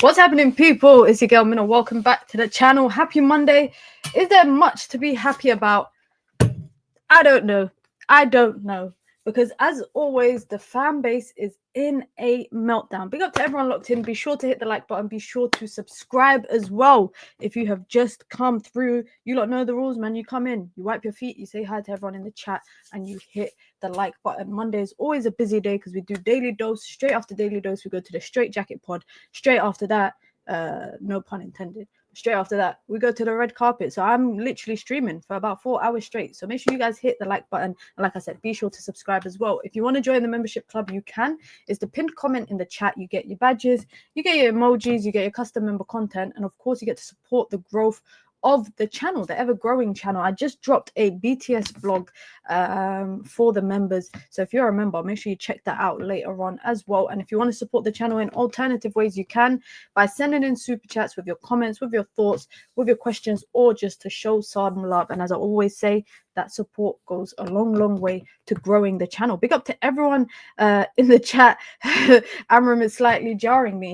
What's happening, people? It's your girl Minna. Welcome back to the channel. Happy Monday. Is there much to be happy about? I don't know. Because as always, the fan base is in a meltdown. Big up to everyone locked in. Be sure to hit the like button. Be sure to subscribe as well. If you have just come through, you lot know the rules, man. You come in, you wipe your feet, you say hi to everyone in the chat, and you hit the like button. Monday is always a busy day because we do daily dose. Straight after daily dose, we go to the straight jacket pod. Straight after that, no pun intended. Straight after that, we go to the red carpet. So I'm literally streaming for about 4 hours straight. So make sure you guys hit the like button. And like I said, be sure to subscribe as well. If you want to join the membership club, you can. It's the pinned comment in the chat. You get your badges, you get your emojis, you get your custom member content. And of course, you get to support the growth of the channel, the ever-growing channel. I just dropped a BTS vlog for the members. So if you're a member, make sure you check that out later on as well. And if you want to support the channel in alternative ways, you can by sending in super chats with your comments, with your thoughts, with your questions, or just to show some love. And as I always say, that support goes a long way to growing the channel. Big up to everyone in the chat. Amorim is slightly jarring me.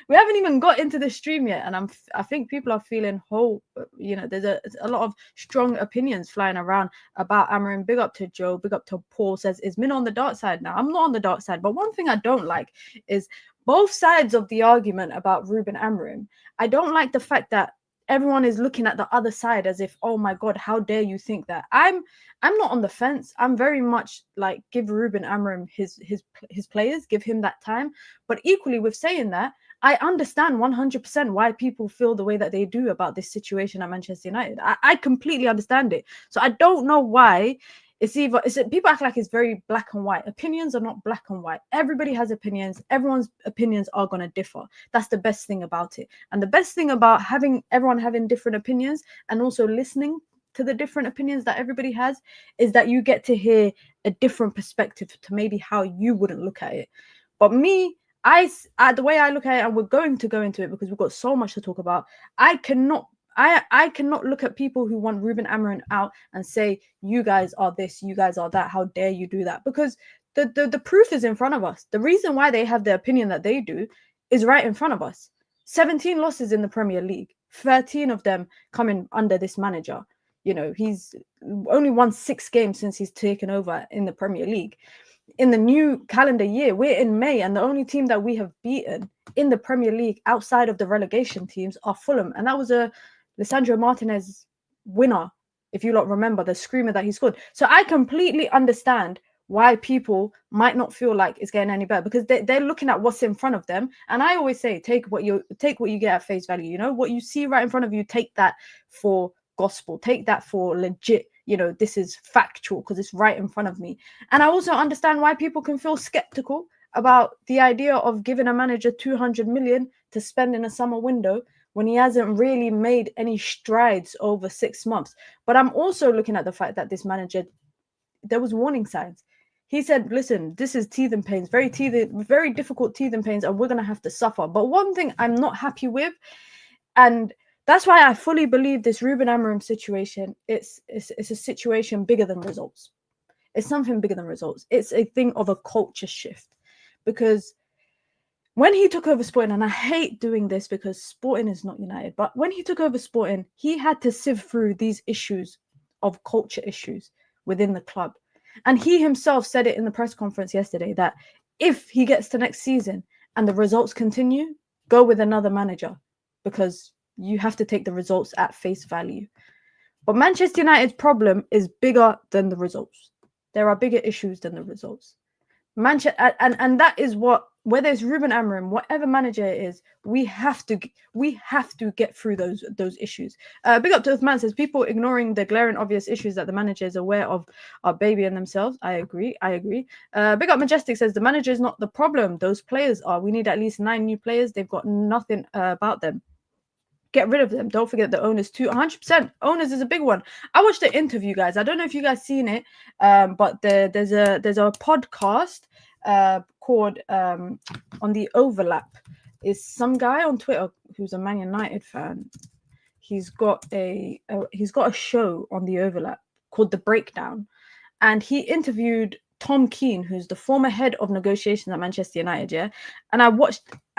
We haven't even got into the stream yet, and I think people are feeling whole. You know, there's a lot of strong opinions flying around about Amorim. Big up to Joe. Big up to Paul. Says, is Min on the dark side now? I'm not on the dark side, but one thing I don't like is both sides of the argument about Ruben Amorim. I don't like the fact that everyone is looking at the other side as if, oh my God, how dare you think that? I'm not on the fence. I'm very much like, give Ruben Amorim his players, give him that time. But equally with saying that, I understand 100% why people feel the way that they do about this situation at Manchester United. I completely understand it. So I don't know why people act like it's very black and white. Opinions are not black and white. Everybody has opinions. Everyone's opinions are going to differ. That's the best thing about it. And the best thing about everyone having different opinions and also listening to the different opinions that everybody has is that you get to hear a different perspective to maybe how you wouldn't look at it. But me, the way I look at it, and we're going to go into it because we've got so much to talk about, I cannot look at people who want Ruben Amorim out and say, you guys are this, you guys are that, how dare you do that? Because the proof is in front of us. The reason why they have the opinion that they do is right in front of us. 17 losses in the Premier League, 13 of them coming under this manager. You know, he's only won 6 games since he's taken over in the Premier League. In the new calendar year, we're in May, and the only team that we have beaten in the Premier League outside of the relegation teams are Fulham. And that was a Lisandro Martinez winner, if you lot remember, the screamer that he scored. So I completely understand why people might not feel like it's getting any better, because they're looking at what's in front of them. And I always say, take what you get at face value. You know, what you see right in front of you, take that for gospel, take that for legit. You know, this is factual because it's right in front of me. And I also understand why people can feel skeptical about the idea of giving a manager 200 million to spend in a summer window when he hasn't really made any strides over 6 months. But I'm also looking at the fact that this manager, there was warning signs. He said, listen, this is teeth and pains, very difficult teeth and pains, and we're going to have to suffer. But one thing I'm not happy with, and that's why I fully believe this Ruben Amorim situation, it's a situation bigger than results. It's something bigger than results. It's a thing of a culture shift. Because when he took over Sporting, and I hate doing this because Sporting is not United, but when he took over Sporting, he had to sift through these issues of culture issues within the club. And he himself said it in the press conference yesterday that if he gets to next season and the results continue, go with another manager, because you have to take the results at face value. But Manchester United's problem is bigger than the results. There are bigger issues than the results. Manchester, and that is what, whether it's Ruben Amorim, whatever manager it is, we have to get through those issues. Big up to Uthman says, people ignoring the glaring obvious issues that the manager is aware of are babying themselves. I agree. Big up Majestic says, the manager is not the problem, those players are. We need at least 9 new players. They've got nothing about them. Get rid of them. Don't forget the owners too. 100%. Owners is a big one. I watched the interview, guys. I don't know if you guys seen it, but there's a podcast called On the Overlap. Is some guy on Twitter who's a Man United fan. He's got a show on the Overlap called The Breakdown, and he interviewed Tom Keane, who's the former head of negotiations at Manchester United, yeah. And I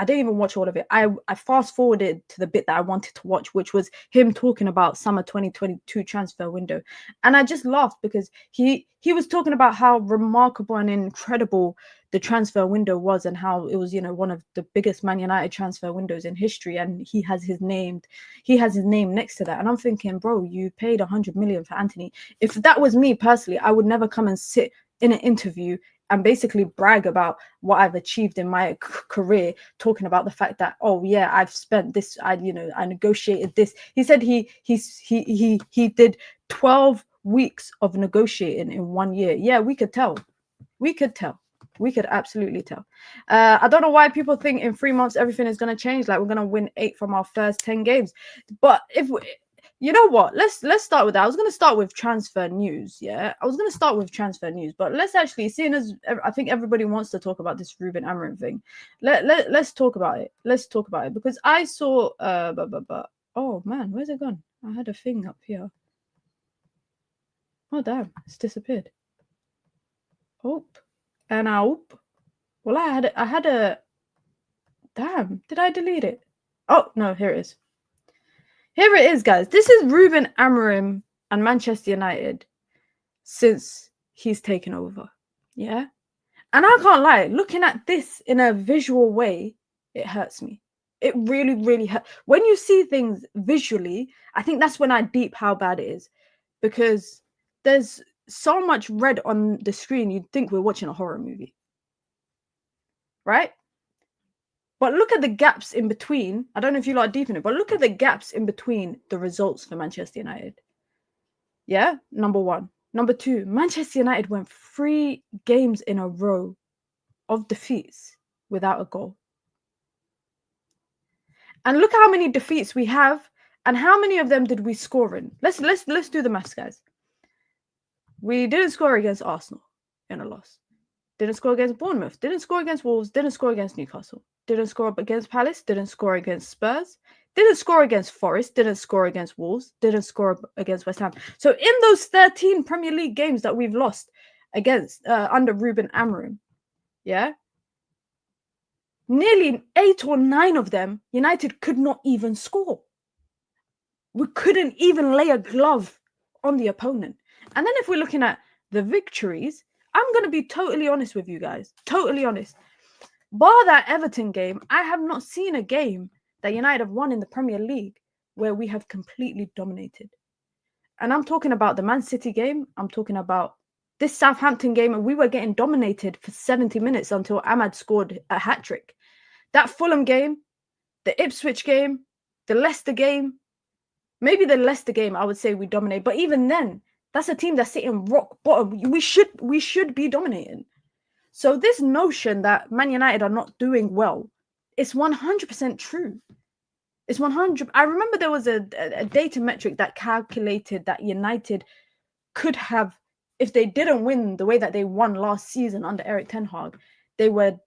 didn't even watch all of it. I fast forwarded to the bit that I wanted to watch, which was him talking about summer 2022 transfer window. And I just laughed because he was talking about how remarkable and incredible the transfer window was, and how it was, one of the biggest Man United transfer windows in history. And he has his name next to that. And I'm thinking, bro, you paid 100 million for Anthony. If that was me personally, I would never come and sit in an interview and basically brag about what I've achieved in my career, talking about the fact that, oh yeah, I've spent this, I negotiated this. He said he did 12 weeks of negotiating in 1 year. Yeah, we could tell. We could absolutely tell. I don't know why people think in 3 months everything is going to change. Like, we're going to win 8 from our first 10 games. But you know what? Let's start with that. I was going to start with transfer news. Yeah, but let's actually, seeing as I think everybody wants to talk about this Ruben Amorim thing, let's talk about it. Because I saw oh man, where's it gone? I had a thing up here. Oh damn, it's disappeared. Oh, and well, I had a damn. Did I delete it? Oh no, here it is. Here it is, guys. This is Ruben Amorim and Manchester United since he's taken over. Yeah. And I can't lie, looking at this in a visual way, it hurts me. It really, really hurts. When you see things visually, I think that's when I deep how bad it is. Because there's so much red on the screen, you'd think we're watching a horror movie. Right? But look at the gaps in between. I don't know if you like deep in it, but look at the gaps in between the results for Manchester United. Yeah, number one. Number two, Manchester United went 3 games in a row of defeats without a goal. And look how many defeats we have, and how many of them did we score in? Let's do the maths, guys. We didn't score against Arsenal in a loss. Didn't score against Bournemouth. Didn't score against Wolves. Didn't score against Newcastle. Didn't score up against Palace. Didn't score against Spurs. Didn't score against Forest. Didn't score against Wolves. Didn't score against West Ham. So in those 13 Premier League games that we've lost against under Ruben Amorim, yeah, nearly 8 or 9 of them, United could not even score. We couldn't even lay a glove on the opponent. And then if we're looking at the victories, I'm going to be totally honest with you guys. Totally honest. Bar that Everton game, I have not seen a game that United have won in the Premier League where we have completely dominated. And I'm talking about the Man City game. I'm talking about this Southampton game, and we were getting dominated for 70 minutes until Ahmad scored a hat-trick. That Fulham game, the Ipswich game, the Leicester game, maybe the Leicester game, I would say we dominate. But even then, that's a team that's sitting rock bottom. We should be dominating. So this notion that Man United are not doing well is 100% true. It's 100. I remember there was a data metric that calculated that United could have, if they didn't win the way that they won last season under Erik ten Hag, they were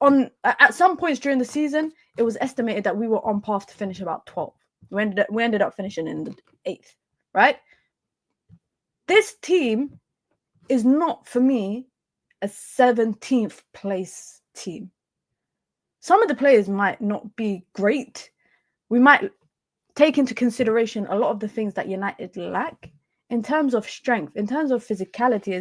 on, at some points during the season, it was estimated that we were on path to finish about 12th. We ended up finishing in the 8th, right? This team is not, for me, a 17th place team. Some of the players might not be great. We might take into consideration a lot of the things that United lack in terms of strength, in terms of physicality,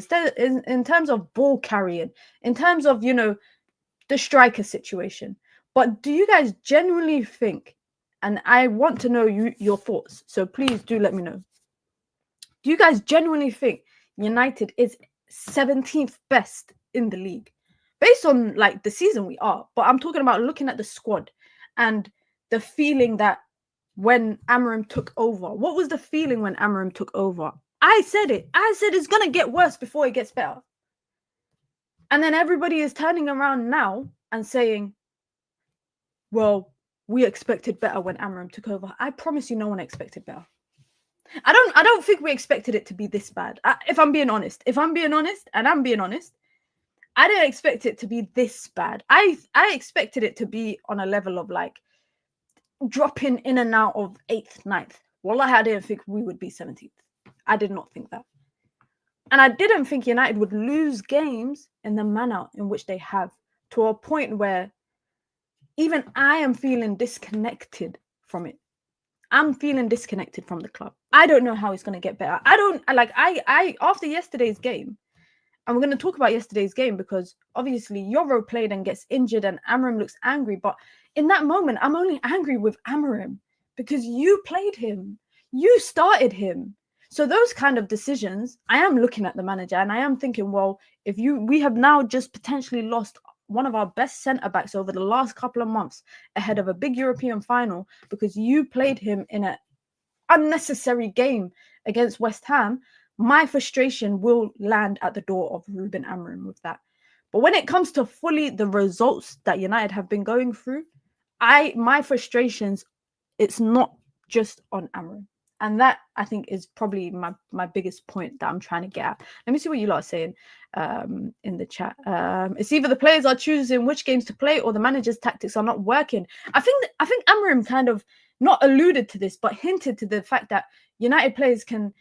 in terms of ball carrying, in terms of, the striker situation. But do you guys genuinely think, and I want to know your thoughts, so please do let me know. Do you guys genuinely think United is 17th best in the league? Based on like the season we are, but I'm talking about looking at the squad and the feeling that when Amorim took over, what was the feeling when Amorim took over? I said it's going to get worse before it gets better. And then everybody is turning around now and saying, well, we expected better when Amorim took over. I promise you no one expected better. I don't think we expected it to be this bad. If I'm being honest, and I'm being honest, I didn't expect it to be this bad. I expected it to be on a level of like dropping in and out of 8th, 9th. Wallahi, I didn't think we would be 17th. I did not think that. And I didn't think United would lose games in the manner in which they have, to a point where even I am feeling disconnected from it. I'm feeling disconnected from the club. I don't know how it's going to get better. I after yesterday's game, and we're going to talk about yesterday's game because obviously Euro played and gets injured and Amorim looks angry. But in that moment, I'm only angry with Amorim because you played him. You started him. So those kind of decisions, I am looking at the manager and I am thinking, well, we have now just potentially lost one of our best centre-backs over the last couple of months ahead of a big European final because you played him in an unnecessary game against West Ham. My frustration will land at the door of Ruben Amorim with that. But when it comes to fully the results that United have been going through, my frustrations, it's not just on Amorim. And that, I think, is probably my biggest point that I'm trying to get at. Let me see what you lot are saying in the chat. It's either the players are choosing which games to play or the manager's tactics are not working. I think Amorim kind of not alluded to this, but hinted to the fact that United players can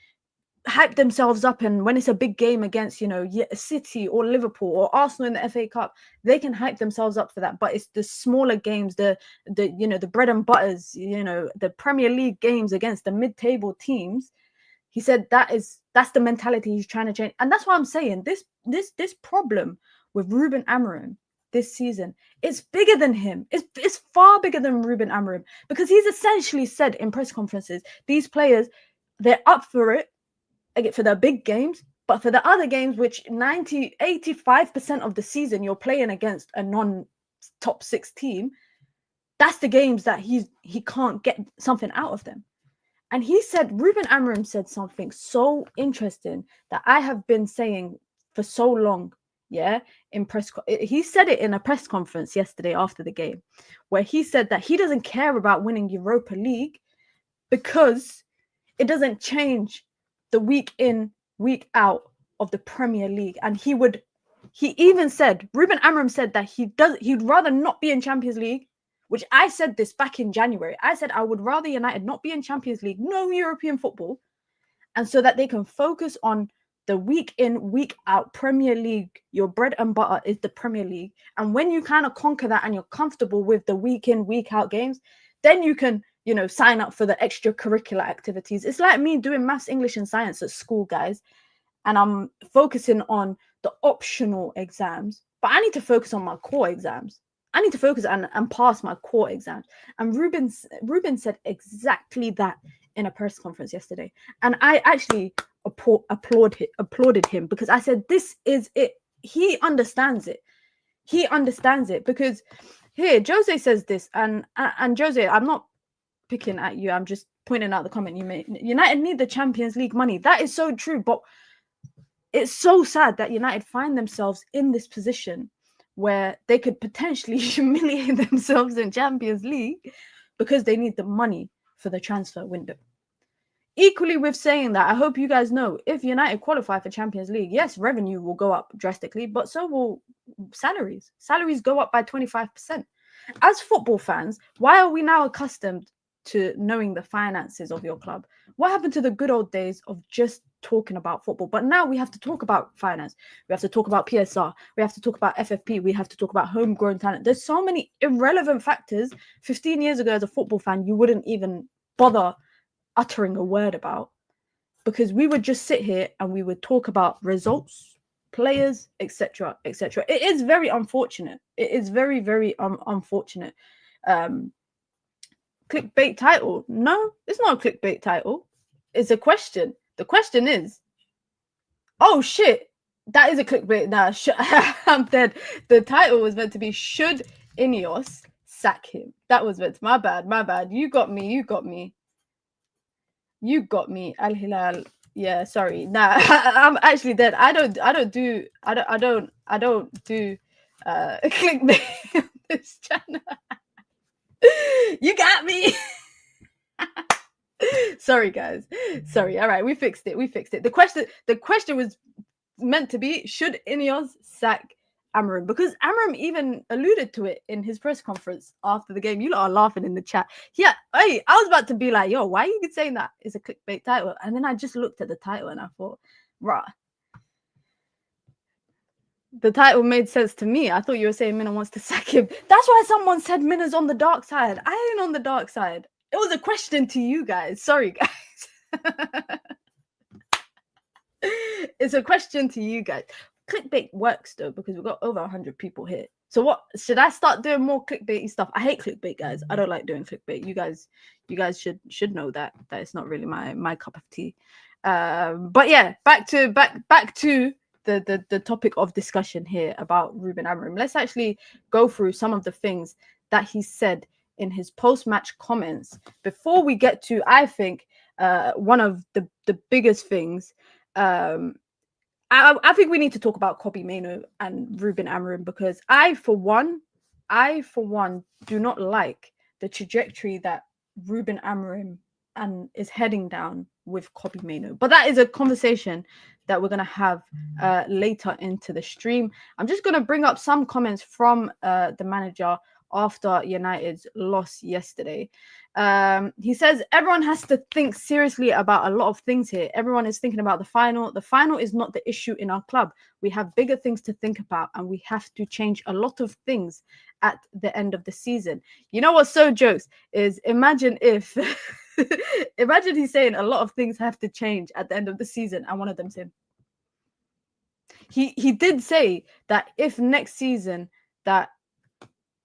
hype themselves up, and when it's a big game against, City or Liverpool or Arsenal in the FA Cup, they can hype themselves up for that. But it's the smaller games, the bread and butters, the Premier League games against the mid-table teams. He said that's the mentality he's trying to change, and that's why I'm saying this problem with Ruben Amorim this season, it's bigger than him. It's far bigger than Ruben Amorim, because he's essentially said in press conferences, these players, they're up for it for the big games, but for the other games, which 85% of the season you're playing against a non-top 6 team, that's the games that he can't get something out of them. And Ruben Amorim said something so interesting that I have been saying for so long. He said it in a press conference yesterday after the game, where he said that he doesn't care about winning Europa League because it doesn't change the week in, week out of the Premier League. And Ruben Amorim said that he'd rather not be in Champions League, which I said this back in January. I said I would rather United not be in Champions League, no European football, and so that they can focus on the week in, week out Premier League. Your bread and butter is the Premier League. And when you kind of conquer that and you're comfortable with the week in, week out games, then you can sign up for the extracurricular activities. It's like me doing maths, English, and science at school, guys. And I'm focusing on the optional exams, but I need to focus on my core exams. I need to focus and pass my core exams. And Ruben said exactly that in a press conference yesterday. And I actually applauded him, because I said, this is it. He understands it. He understands it, because here, Jose says this, and Jose, I'm not picking at you, I'm just pointing out the comment you made. United need the Champions League money. That is so true, but it's so sad that United find themselves in this position where they could potentially humiliate themselves in Champions League because they need the money for the transfer window. Equally with saying that, I hope you guys know, if United qualify for Champions League, yes, revenue will go up drastically, but so will salaries. Salaries go up by 25%. As football fans, why are we now accustomed to knowing the finances of your club? What happened to the good old days of just talking about football? But now we have to talk about finance. We have to talk about PSR. We have to talk about FFP. We have to talk about homegrown talent. There's so many irrelevant factors 15 years ago as a football fan you wouldn't even bother uttering a word about, because we would just sit here and we would talk about results, players, etc., etc. It is very unfortunate. It is very, very unfortunate. Clickbait title? No, it's not a clickbait title. It's a question. The question is, oh shit, that is a clickbait. Nah, I'm dead. The title was meant to be, should INEOS sack him? That was meant to, my bad. You got me. Al Hilal. Yeah, sorry. Nah, I'm actually dead. I don't do clickbait on this channel. You got me. Sorry, guys. Sorry. All right, we fixed it. The question was meant to be, should INEOS sack Amorim? Because Amorim even alluded to it in his press conference after the game. You lot are laughing in the chat. Yeah, hey, I was about to be like, yo, why are you saying that it's a clickbait title? And then I just looked at the title and I thought, right, The title made sense to me. I thought you were saying Mina wants to sack him. That's why someone said Mina's on the dark side. I ain't on the dark side. It was a question to you guys. Sorry, guys. It's a question to you guys. Clickbait works though, because we've got over 100 people here. So what should I start doing more clickbaity stuff? I hate clickbait, guys. I don't like doing clickbait. You guys should know that it's not really my cup of tea. But yeah, back to the topic of discussion here about Ruben Amorim. Let's actually go through some of the things that he said in his post-match comments before we get to, I think, one of the biggest things. I think we need to talk about Kobbie Mainoo and Ruben Amorim, because I for one do not like the trajectory that Ruben Amorim is heading down with Kobbie Mainoo. But that is a conversation that we're going to have later into the stream. I'm just going to bring up some comments from the manager after United's loss yesterday. He says, everyone has to think seriously about a lot of things here. Everyone is thinking about the final. The final is not the issue in our club. We have bigger things to think about, and we have to change a lot of things at the end of the season. You know what's so jokes is, imagine if imagine he's saying a lot of things have to change at the end of the season, and one of them's him. He did say that if next season that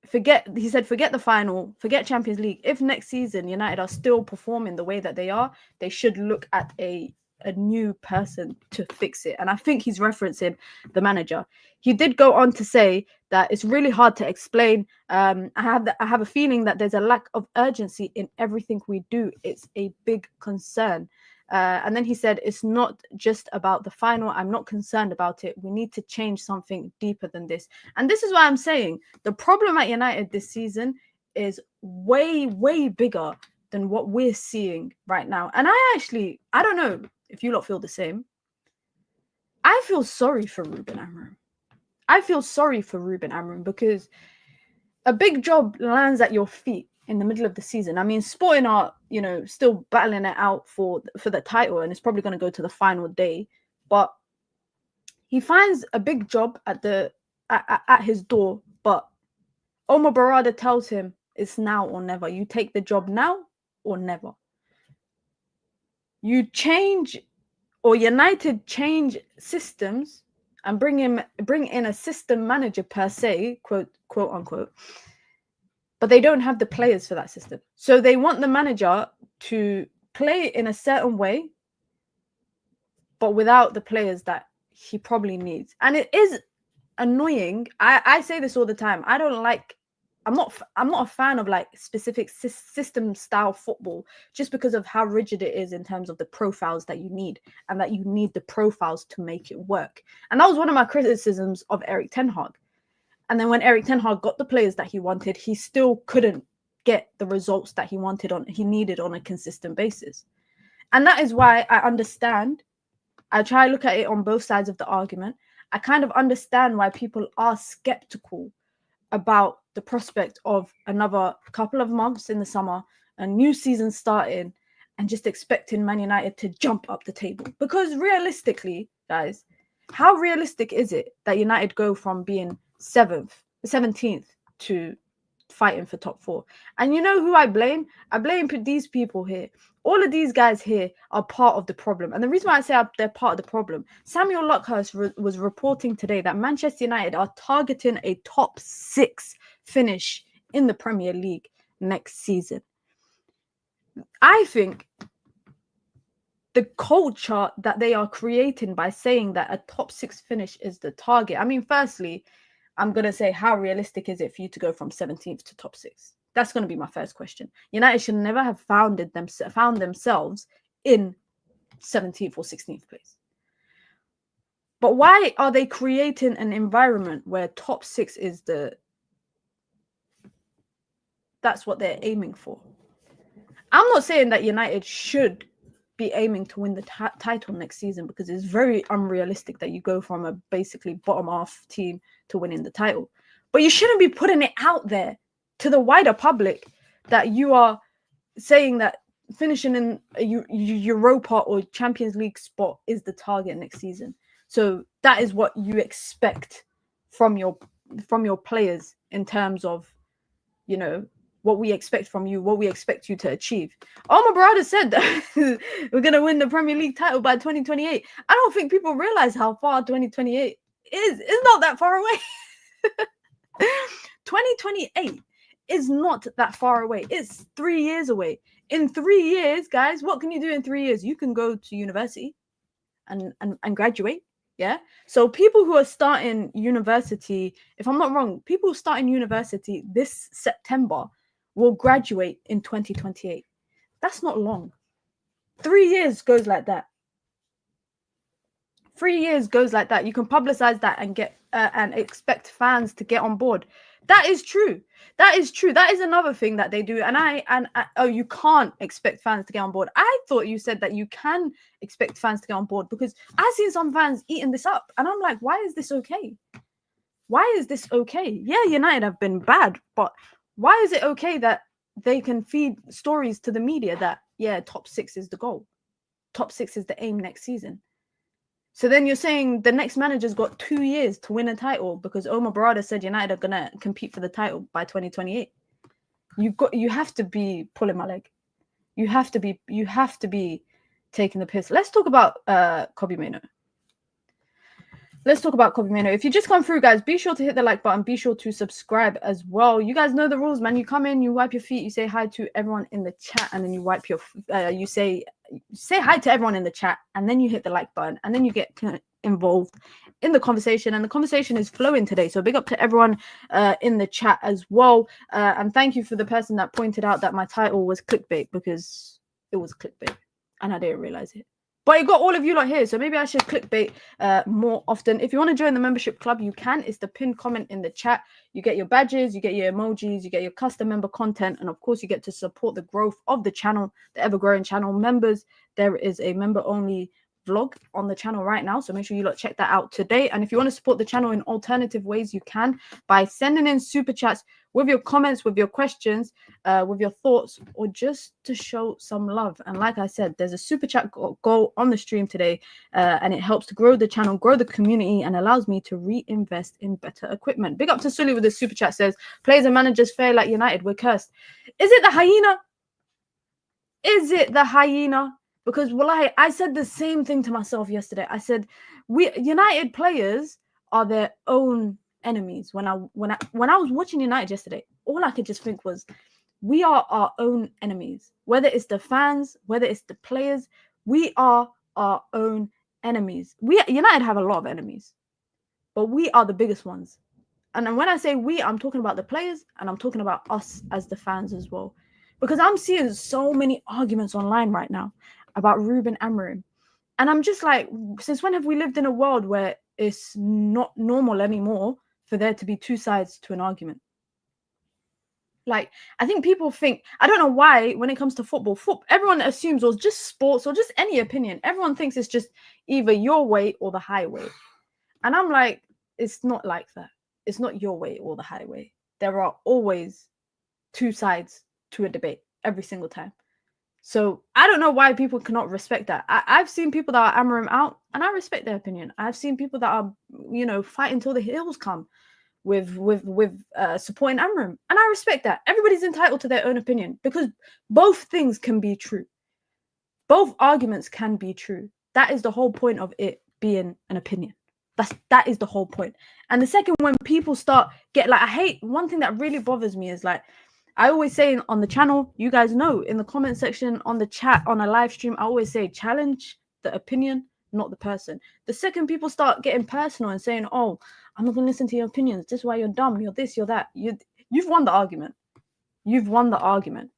forget the final, forget Champions League, if next season United are still performing the way that they are, they should look at a new person to fix it. And I think he's referencing the manager. He did go on to say that it's really hard to explain. I have a feeling that there's a lack of urgency in everything we do. It's a big concern. And then he said, it's not just about the final. I'm not concerned about it. We need to change something deeper than this. And this is why I'm saying the problem at United this season is way, way bigger than what we're seeing right now. And I don't know if you lot feel the same. I feel sorry for Ruben Amorim. Because a big job lands at your feet in the middle of the season. I mean, Sporting are, still battling it out for the title, and it's probably going to go to the final day. But he finds a big job at his door, but Omar Barada tells him it's now or never. You take the job now or never. You change, or United change systems and bring in a system manager per se, quote unquote. But they don't have the players for that system. So they want the manager to play in a certain way, but without the players that he probably needs. And it is annoying. I say this all the time. I'm not a fan of like specific system style football, just because of how rigid it is in terms of the profiles that you need, and that you need the profiles to make it work. And that was one of my criticisms of Erik ten Hag. And then when Erik ten Hag got the players that he wanted, he still couldn't get the results that he needed on a consistent basis. And that is why I understand. I try to look at it on both sides of the argument. I kind of understand why people are skeptical about the prospect of another couple of months in the summer, a new season starting, and just expecting Man United to jump up the table. Because realistically, guys, how realistic is it that United go from being 17th to fighting for top 4? And you know who I blame? I blame these people here. All of these guys here are part of the problem. And the reason why I say they're part of the problem, Samuel Luckhurst was reporting today that Manchester United are targeting a top 6 finish in the Premier League next season. I think the culture that they are creating by saying that a top 6 finish is the target. I mean, firstly, I'm going to say, how realistic is it for you to go from 17th to top 6? That's going to be my first question. United should never have found themselves in 17th or 16th place. But why are they creating an environment where top 6 is that's what they're aiming for? I'm not saying that United should be aiming to win the title next season, because it's very unrealistic that you go from a basically bottom half team to winning the title. But you shouldn't be putting it out there to the wider public that you are saying that finishing in a Europa or Champions League spot is the target next season. So that is what you expect from your players in terms of, you know, what we expect from you, what we expect you to achieve. Oh, my brother said that we're going to win the Premier League title by 2028. I don't think people realize how far 2028 is. It's not that far away. 2028 is not that far away. It's 3 years away. In 3 years, guys, what can you do in 3 years? You can go to university and graduate. Yeah. So people who are starting university, if I'm not wrong, people starting university this September will graduate in 2028. That's not long. 3 years goes like that. 3 years goes like that. You can publicize that and get and expect fans to get on board. That is true. That is true. That is another thing that they do. And oh, you can't expect fans to get on board. I thought you said that you can expect fans to get on board, because I've seen some fans eating this up, and I'm like, why is this okay? Why is this okay? Yeah, United have been bad, but why is it okay that they can feed stories to the media that, yeah, top 6 is the goal, top 6 is the aim next season? So then you're saying the next manager's got 2 years to win a title because Omar Barada said United are gonna compete for the title by 2028. You have to be pulling my leg. You have to be taking the piss. Let's talk about Kobbie Mainoo. Let's talk about Kobbie Mainoo. If you just come through, guys, be sure to hit the like button. Be sure to subscribe as well. You guys know the rules, man. You come in, you wipe your feet, you say hi to everyone in the chat, and then you wipe your you say hi to everyone in the chat, and then you hit the like button, and then you get involved in the conversation, and the conversation is flowing today. So big up to everyone in the chat as well, and thank you for the person that pointed out that my title was clickbait, because it was clickbait and I didn't realize it. But it got all of you lot here, so maybe I should clickbait more often. If you want to join the membership club, you can. It's the pinned comment in the chat. You get your badges, you get your emojis, you get your custom member content, and of course, you get to support the growth of the channel, the ever-growing channel. Members, there is a member-only vlog on the channel right now, so make sure you lot check that out today. And if you want to support the channel in alternative ways, you can by sending in super chats with your comments, with your questions, with your thoughts, or just to show some love. And like I said, there's a super chat goal on the stream today, and it helps to grow the channel, grow the community, and allows me to reinvest in better equipment. Big up to Sully with the super chat, says players and managers fail like United, we're cursed. Is it the hyena? Is it the hyena? Because I said the same thing to myself yesterday. I said United players are their own enemies. When I was watching United yesterday, all I could just think was, we are our own enemies. Whether it's the fans, whether it's the players, we are our own enemies. United have a lot of enemies, but we are the biggest ones. And when I say we, I'm talking about the players, and I'm talking about us as the fans as well. Because I'm seeing so many arguments online right now about Ruben Amorim. And I'm just like, since when have we lived in a world where it's not normal anymore for there to be two sides to an argument? Like, I think people think, I don't know why, when it comes to football, everyone assumes, or just sports, or just any opinion, everyone thinks it's just either your way or the highway. And I'm like, it's not like that. It's not your way or the highway. There are always two sides to a debate every single time. So I don't know why people cannot respect that. I've seen people that are Amorim out, and I respect their opinion. I've seen people that are, fighting till the hills come with supporting Amorim, and I respect that. Everybody's entitled to their own opinion, because both things can be true. Both arguments can be true. That is the whole point of it being an opinion. That is the whole point. And the second, when people start I hate, one thing that really bothers me is, like, I always say on the channel, you guys know, in the comment section, on the chat, on a live stream, I always say, challenge the opinion, not the person. The second people start getting personal and saying, oh, I'm not going to listen to your opinions, this is why you're dumb, you're this, you're that, you've won the argument. You've won the argument.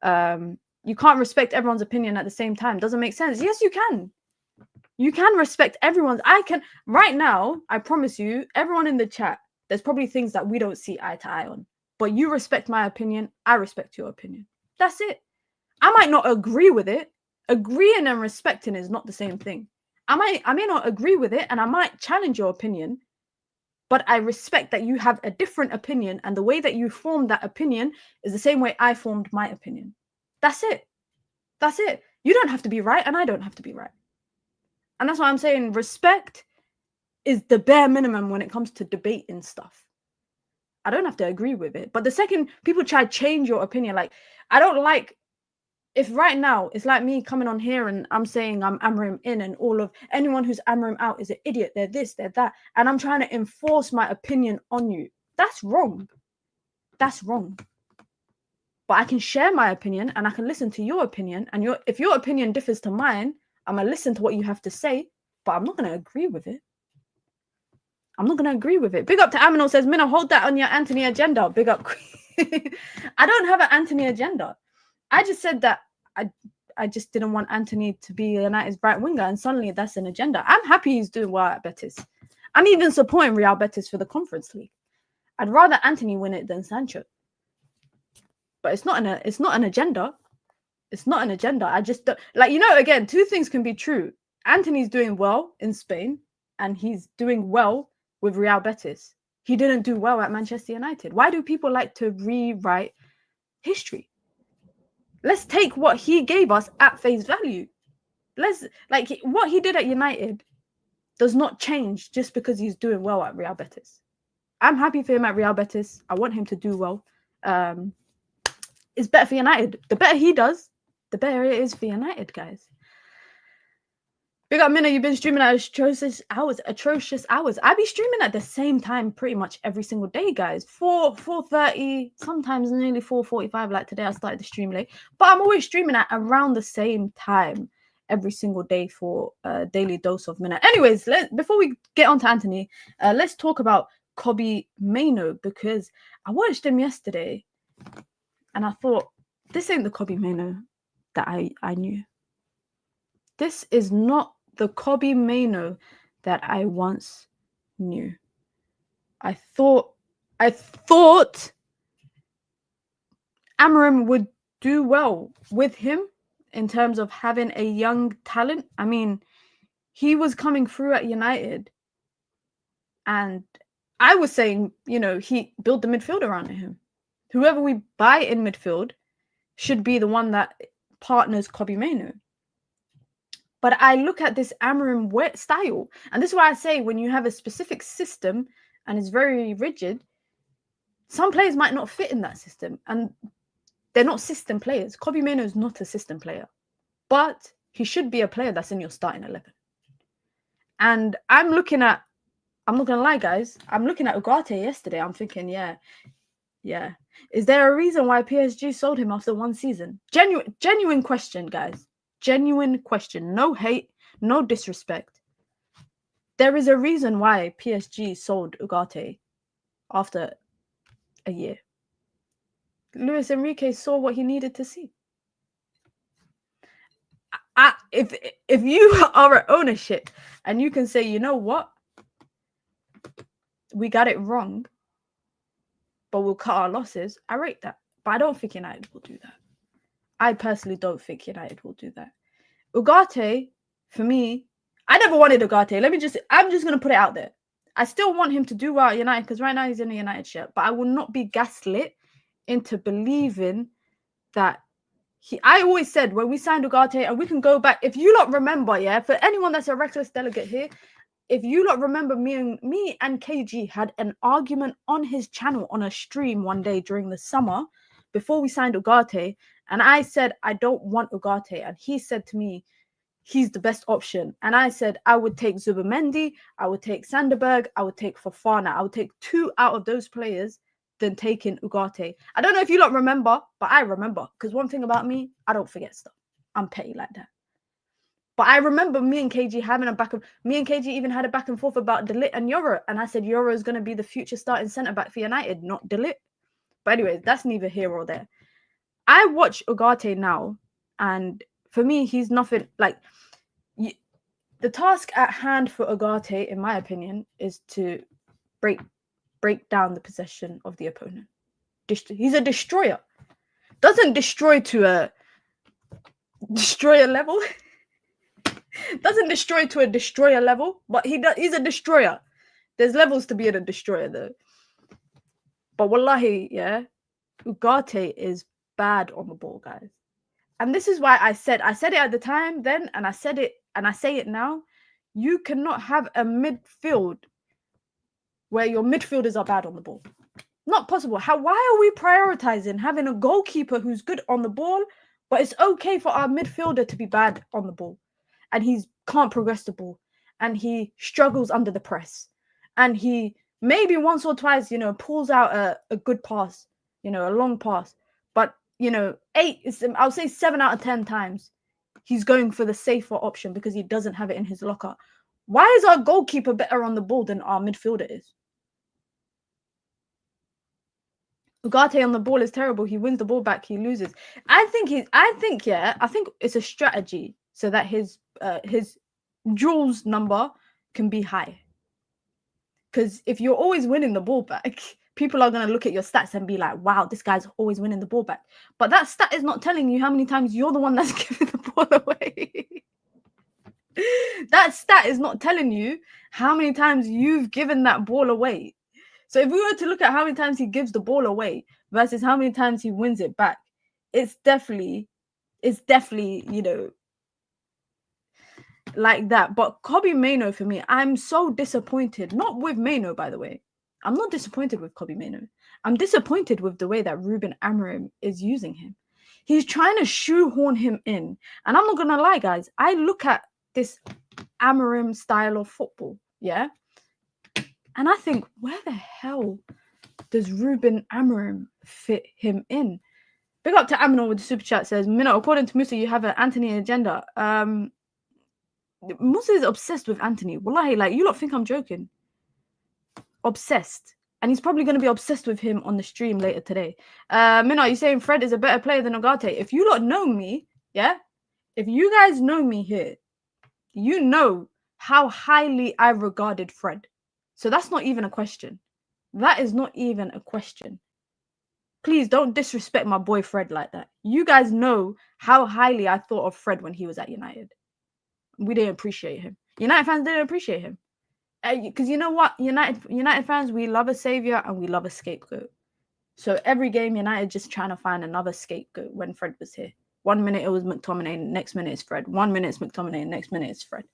You can't respect everyone's opinion at the same time. Doesn't make sense. Yes, you can. You can respect everyone's. Right now, I promise you, everyone in the chat, there's probably things that we don't see eye to eye on. But you respect my opinion, I respect your opinion. That's it. I might not agree with it. Agreeing and respecting is not the same thing. I may not agree with it, and I might challenge your opinion, but I respect that you have a different opinion, and the way that you formed that opinion is the same way I formed my opinion. That's it. That's it. You don't have to be right, and I don't have to be right. And that's why I'm saying respect is the bare minimum when it comes to debating stuff. I don't have to agree with it. But the second people try to change your opinion, like, I don't like, if right now it's like me coming on here and I'm saying I'm Amorim in and all of anyone who's Amorim out is an idiot, they're this, they're that, and I'm trying to enforce my opinion on you. That's wrong. That's wrong. But I can share my opinion and I can listen to your opinion. And if your opinion differs to mine, I'm going to listen to what you have to say, but I'm not going to agree with it. I'm not going to agree with it. Big up to Aminal says, Minna, hold that on your Anthony agenda. Big up. I don't have an Anthony agenda. I just said that I just didn't want Anthony to be United's right winger, and suddenly that's an agenda. I'm happy he's doing well at Betis. I'm even supporting Real Betis for the Conference League. I'd rather Anthony win it than Sancho. But it's not an agenda. It's not an agenda. I just don't, like, you know, again, two things can be true. Anthony's doing well in Spain and he's doing well with Real Betis. He didn't do well at Manchester United. Why do people like to rewrite history? Let's take what he gave us at face value. What he did at United does not change just because he's doing well at Real Betis. I'm happy for him at Real Betis. I want him to do well. It's better for United. The better he does, the better it is for United, guys. Big up, Minna, you've been streaming at atrocious hours. I be streaming at the same time pretty much every single day, guys. 4:30, sometimes nearly 4:45. Like today, I started the stream late. But I'm always streaming at around the same time every single day for a daily dose of Minna. Anyways, before we get on to Anthony, let's talk about Kobbie Mainoo, because I watched him yesterday and I thought, this ain't the Kobbie Mainoo that I knew. This is not the Kobbie Mainoo that I once knew. I thought Amorim would do well with him in terms of having a young talent. I mean, he was coming through at United and I was saying, you know, he built the midfield around him. Whoever we buy in midfield should be the one that partners Kobbie Mainoo. But I look at this Amorim wet style, and this is why I say when you have a specific system and it's very rigid, some players might not fit in that system, and they're not system players. Kobbie Mainoo is not a system player, but he should be a player that's in your starting 11. And I'm not gonna lie, guys, I'm looking at Ugarte yesterday. I'm thinking, yeah. Is there a reason why PSG sold him after one season? Genuine question, guys. Genuine question. No hate, no disrespect. There is a reason why PSG sold Ugarte after a year. Luis Enrique saw what he needed to see. If you are at ownership and you can say, you know what, we got it wrong, but we'll cut our losses, I rate that. But I don't think United will do that. I personally don't think United will do that. Ugarte, for me, I never wanted Ugarte. I'm just going to put it out there. I still want him to do well at United because right now he's in a United shirt. But I will not be gaslit into believing that I always said when we signed Ugarte, and we can go back, if you lot remember, yeah, for anyone that's a reckless delegate here, if you lot remember, me and KG had an argument on his channel on a stream one day during the summer before we signed Ugarte, and I said I don't want Ugarte, and he said to me he's the best option, and I said I would take Zubimendi, I would take Sanderberg, I would take Fofana, I would take 2 out of those players than taking Ugarte. I don't know if you lot remember, but I remember, because one thing about me, I don't forget stuff. I'm petty like that. But I remember me and KG even had a back and forth about De Ligt and Yoro. And I said Yoro is going to be the future starting centre-back for United, not De Ligt. But anyways, that's neither here or there. I watch Ugarte now, and for me, he's nothing like... The task at hand for Ugarte, in my opinion, is to break down the possession of the opponent. He's a destroyer. Doesn't destroy to a destroyer level. Doesn't destroy to a destroyer level, but he's a destroyer. There's levels to being a destroyer, though. But wallahi, yeah, Ugarte is bad on the ball, guys. And this is why I said it at the time then, and I said it, and I say it now. You cannot have a midfield where your midfielders are bad on the ball. Not possible. Why are we prioritizing having a goalkeeper who's good on the ball, but it's okay for our midfielder to be bad on the ball, and he can't progress the ball, and he struggles under the press, and he maybe once or twice, pulls out a good pass, a long pass, but I'll say 7 out of 10 times he's going for the safer option because he doesn't have it in his locker. Why is our goalkeeper better on the ball than our midfielder is? Ugarte on the ball is terrible. He wins the ball back, he loses. I think it's a strategy so that his duels number can be high. Because if you're always winning the ball back, people are going to look at your stats and be like, wow, this guy's always winning the ball back. But that stat is not telling you how many times you're the one that's giving the ball away. That stat is not telling you how many times you've given that ball away. So if we were to look at how many times he gives the ball away versus how many times he wins it back, it's definitely, like that. But Kobbie Mainoo, for me, I'm so disappointed. Not with Mainoo, by the way. I'm not disappointed with Kobbie Mainoo. I'm disappointed with the way that Ruben Amorim is using him. He's trying to shoehorn him in. And I'm not going to lie, guys. I look at this Amorim style of football, yeah? And I think, where the hell does Ruben Amorim fit him in? Big up to Aminor with the super chat, says, Minna, according to Musa, you have an Anthony agenda. Musa is obsessed with Anthony. Wallahi, like, you lot think I'm joking. Obsessed. And he's probably going to be obsessed with him on the stream later today. Minna, you're saying Fred is a better player than Ugarte. If you lot know me, yeah? If you guys know me here, you know how highly I regarded Fred. So that's not even a question. That is not even a question. Please don't disrespect my boy Fred like that. You guys know how highly I thought of Fred when he was at United. We didn't appreciate him. United fans didn't appreciate him. Because you know what? United fans, we love a savior and we love a scapegoat. So every game, United just trying to find another scapegoat when Fred was here. 1 minute it was McTominay, next minute it's Fred. 1 minute it's McTominay, next minute it's Fred.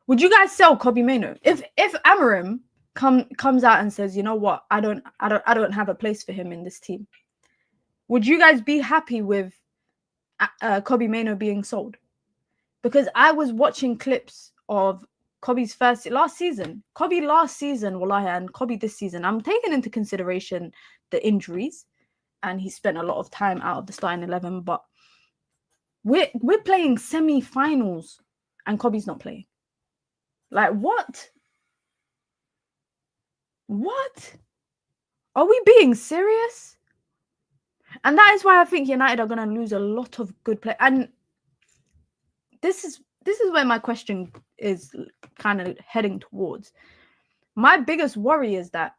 Would you guys sell Kobbie Mainoo? If Amorim comes out and says, you know what, I don't have a place for him in this team, would you guys be happy with Kobbie Mainoo being sold? Because I was watching clips of Kobbie's last season, wallahi, and Kobbie this season. I'm taking into consideration the injuries, and he spent a lot of time out of the starting 11. But we're playing semi-finals, and Kobbie's not playing. Like, what? What? Are we being serious? And that is why I think United are going to lose a lot of good players. And this is where my question is kind of heading towards. My biggest worry is that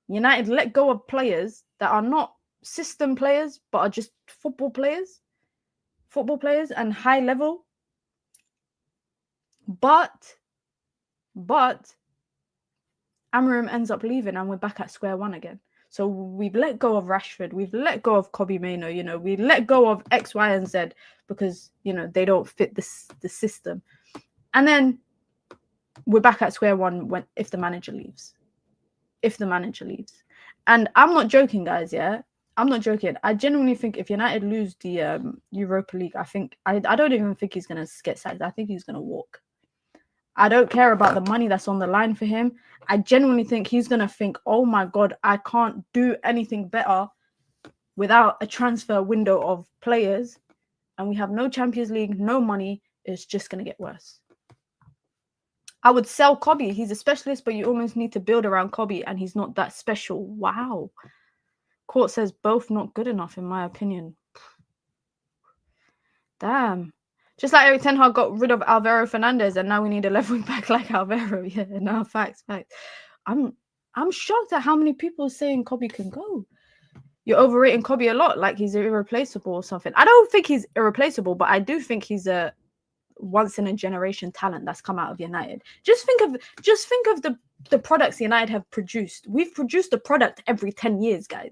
United let go of players that are not system players, but are just football players and high level. But Amorim ends up leaving and we're back at square one again. So we've let go of Rashford. We've let go of Kobbie Mainoo. We let go of X, Y, and Z because, they don't fit the system. And then we're back at square one if the manager leaves. And I'm not joking, guys, yeah? I'm not joking. I genuinely think if United lose the Europa League, I don't even think he's going to get sacked. I think he's going to walk. I don't care about the money that's on the line for him. I genuinely think he's going to think, oh my God, I can't do anything better without a transfer window of players. And we have no Champions League, no money. It's just going to get worse. I would sell Kobbie. He's a specialist, but you almost need to build around Kobbie, and he's not that special. Wow. Court says both not good enough, in my opinion. Damn. Just like Eric Ten Hag got rid of Alvaro Fernandez, and now we need a left wing back like Alvaro. Yeah, no, facts. I'm shocked at how many people are saying Kobbie can go. You're overrating Kobbie a lot, like he's irreplaceable or something. I don't think he's irreplaceable, but I do think he's a once in a generation talent that's come out of United. Just think of the products United have produced. We've produced a product every 10 years, guys.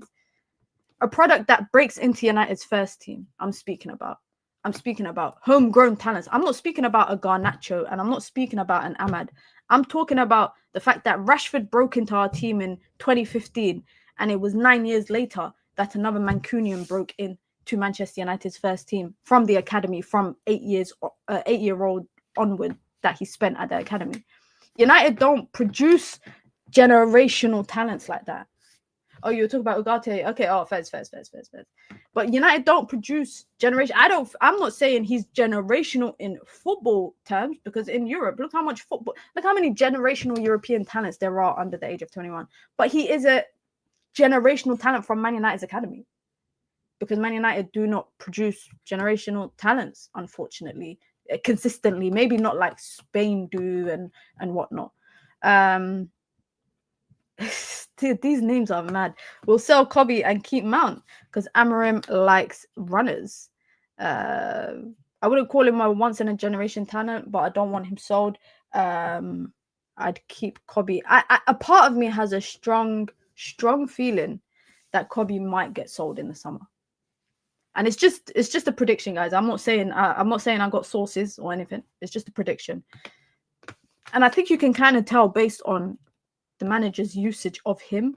A product that breaks into United's first team. I'm speaking about. I'm speaking about homegrown talents. I'm not speaking about a Garnacho, and I'm not speaking about an Ahmad. I'm talking about the fact that Rashford broke into our team in 2015, and it was 9 years later that another Mancunian broke in to Manchester United's first team from the academy, from 8-year-old onward that he spent at the academy. United don't produce generational talents like that. Oh, you were talking about Ugarte. Okay, fair. But United don't produce generation. I'm not saying he's generational in football terms, because in Europe, look how many generational European talents there are under the age of 21. But he is a generational talent from Man United's academy, because Man United do not produce generational talents, unfortunately, consistently. Maybe not like Spain do and whatnot. These names are mad. We'll sell Kobe and keep Mount because Amorim likes runners. I wouldn't call him a once in a generation talent, but I don't want him sold. I'd keep Kobe. A part of me has a strong feeling that Kobe might get sold in the summer. And it's just a prediction, guys. I'm not saying I got sources or anything. It's just a prediction. And I think you can kind of tell based on the manager's usage of him,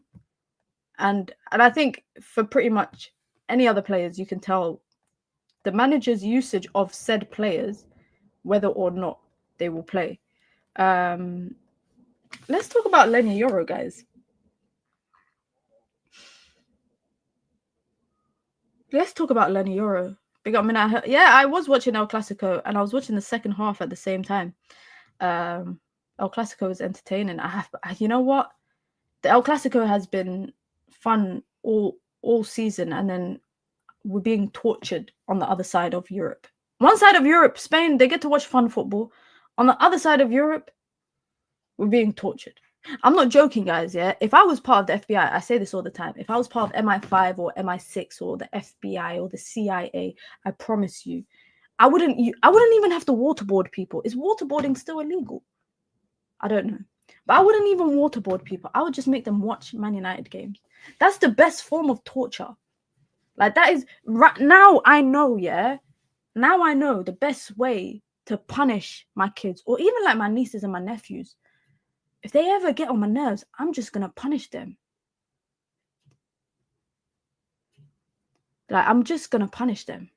and I think for pretty much any other players, you can tell the manager's usage of said players whether or not they will play. Let's talk about Lenny Yoro, guys. Let's talk about Lenny Yoro. I was watching El Clasico, and I was watching the second half at the same time. El Clasico is entertaining. You know what? The El Clasico has been fun all season, and then we're being tortured on the other side of Europe. One side of Europe, Spain, they get to watch fun football. On the other side of Europe, we're being tortured. I'm not joking, guys, yeah? If I was part of the FBI, I say this all the time. If I was part of MI5 or MI6 or the FBI or the CIA, I promise you, I wouldn't even have to waterboard people. Is waterboarding still illegal? I don't know. But I wouldn't even waterboard people. I would just make them watch Man United games. That's the best form of torture. Like, that is right now. I know, yeah. Now I know the best way to punish my kids, or even like my nieces and my nephews. If they ever get on my nerves, I'm just gonna punish them. Like, I'm just gonna punish them.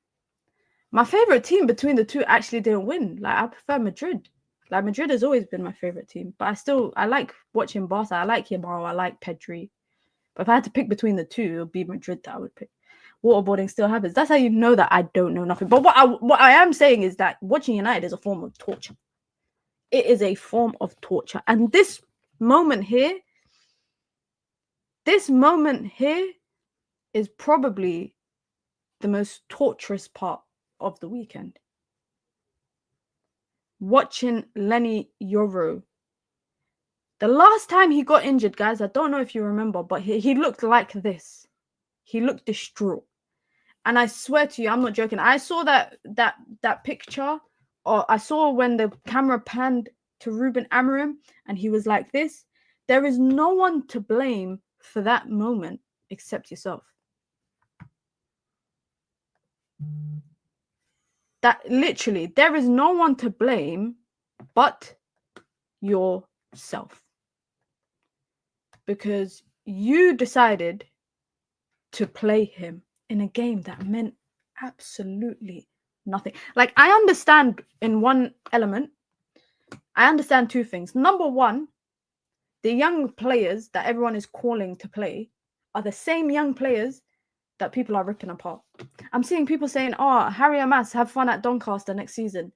My favorite team between the two actually didn't win. Like, I prefer Madrid. Like, Madrid has always been my favorite team, but I like watching Barca. I like Yamal. I like Pedri. But if I had to pick between the two, it would be Madrid that I would pick. Waterboarding still happens. That's how you know that I don't know nothing. But what I am saying is that watching United is a form of torture. It is a form of torture. And this moment here is probably the most torturous part of the weekend. Watching Lenny Yoro. The last time he got injured, guys, I don't know if you remember, but he looked like this. He looked distraught. And I swear to you, I'm not joking. I saw that picture, or I saw when the camera panned to Ruben Amorim and he was like this. There is no one to blame for that moment except yourself. That literally, there is no one to blame but yourself. Because you decided to play him in a game that meant absolutely nothing. Like, I understand in one element, I understand two things. Number one, the young players that everyone is calling to play are the same young players that people are ripping apart. I'm seeing people saying, Harry Amas, have fun at Doncaster next season.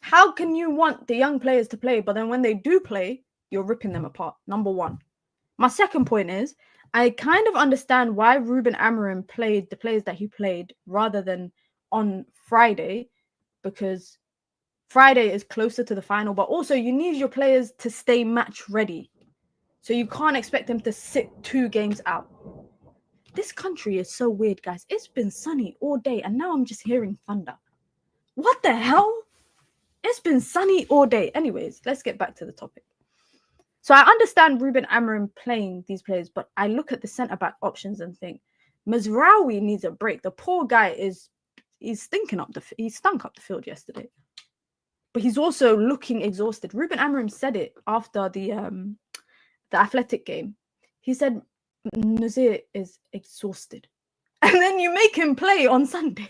How can you want the young players to play, but then when they do play, you're ripping them apart? Number one. My second point is, I kind of understand why Ruben Amorim played the players that he played rather than on Friday, because Friday is closer to the final, but also you need your players to stay match ready. So you can't expect them to sit 2 games out. This country is so weird, guys. It's been sunny all day, and now I'm just hearing thunder. What the hell? It's been sunny all day. Anyways, let's get back to the topic. So I understand Ruben Amorim playing these players, but I look at the centre-back options and think, Mazraoui needs a break. The poor guy is stunk up the field yesterday. But he's also looking exhausted. Ruben Amorim said it after the Athletic game. He said Nazir is exhausted. And then you make him play on Sunday.